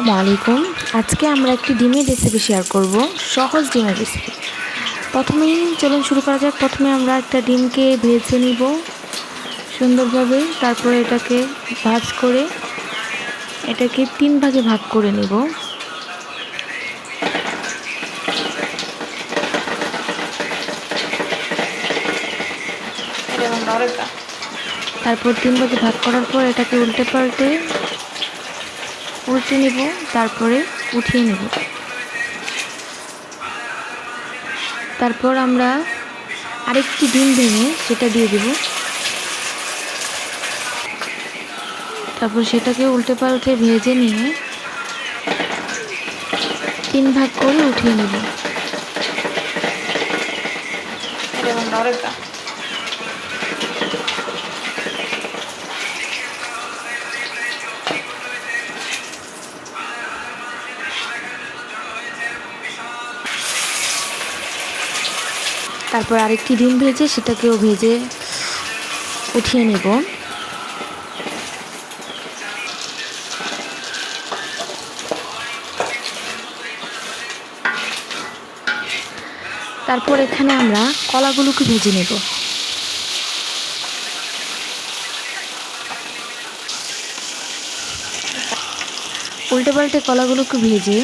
আসসালামু আলাইকুম। আজকে আমরা একটি ডিমের রেসিপি শেয়ার করব, সহজ ডিমের রেসিপি। প্রথমেই চলুন শুরু করা যাক। প্রথমে আমরা একটা ডিমকে ভেজে নিব সুন্দরভাবে। তারপরে এটাকে ভাজ করে এটাকে 3 ভাগে ভাগ করে নিব। তারপর 3 ভাগে ভাগ করার পর এটাকে উল্টে নিব, তারপরে উঠিয়ে নিব। তারপর আমরা আরেকটি ডিম ভেঙে সেটা দিয়ে দেব। তারপর সেটাকে উল্টে ভেজে নিয়ে 3 ভাগ করে উঠিয়ে নেব। তারপর আরেকটি ডিম ভেজে সেটাকেও ভেজে উঠিয়ে নেব। তারপর এখানে আমরা কলাগুলোকে ভেজে নেব। উল্টে পাল্টে কলাগুলোকে ভেজে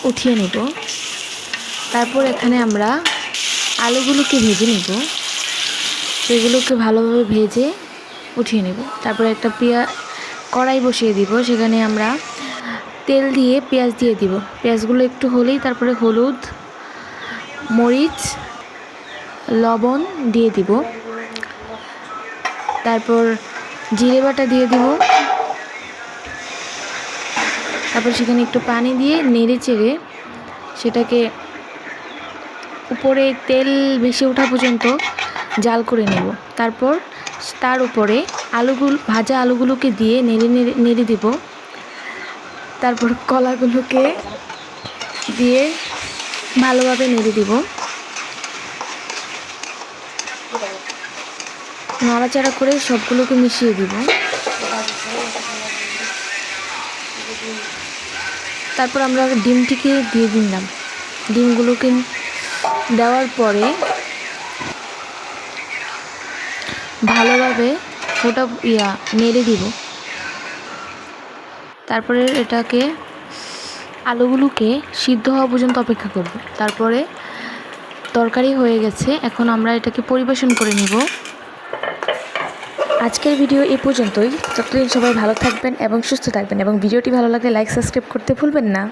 উঠিয়ে নেব। তারপর এখানে আমরা আলুগুলোকে ভেজে নেব, সেগুলোকে ভালোভাবে ভেজে উঠিয়ে নেব। তারপরে একটা কড়াই বসিয়ে দিব, সেখানে আমরা তেল দিয়ে পেঁয়াজ দিয়ে দিব। পেঁয়াজগুলো একটু হলেই তারপরে হলুদ, মরিচ, লবণ দিয়ে দিব। তারপর জিরে বাটা দিয়ে দিব। তারপর সেখানে একটু পানি দিয়ে নেড়ে চেড়ে সেটাকে উপরে তেল ভেসে ওঠা পর্যন্ত জাল করে নেব। তারপর তার উপরে ভাজা আলুগুলোকে দিয়ে নেড়ে দিব। তারপর কলাগুলোকে দিয়ে ভালোভাবে নেড়ে দিব। নাড়াচাড়া করে সবগুলোকে মিশিয়ে দিব। তারপর আমরা ডিমটিকে দিয়ে দিলাম। ডিমগুলোকে দেওয়ার পরে ভালোভাবে নেড়ে দিব। তারপরে এটাকে আলুগুলোকে সিদ্ধ হওয়া পর্যন্ত অপেক্ষা করব। তারপরে তরকারি হয়ে গেছে, এখন আমরা এটাকে পরিবেশন করে নিব। আজকের ভিডিও এই পর্যন্তই। ততদিন সবাই ভালো থাকবেন এবং সুস্থ থাকবেন, এবং ভিডিওটি ভালো লাগলে লাইক সাবস্ক্রাইব করতে ভুলবেন না।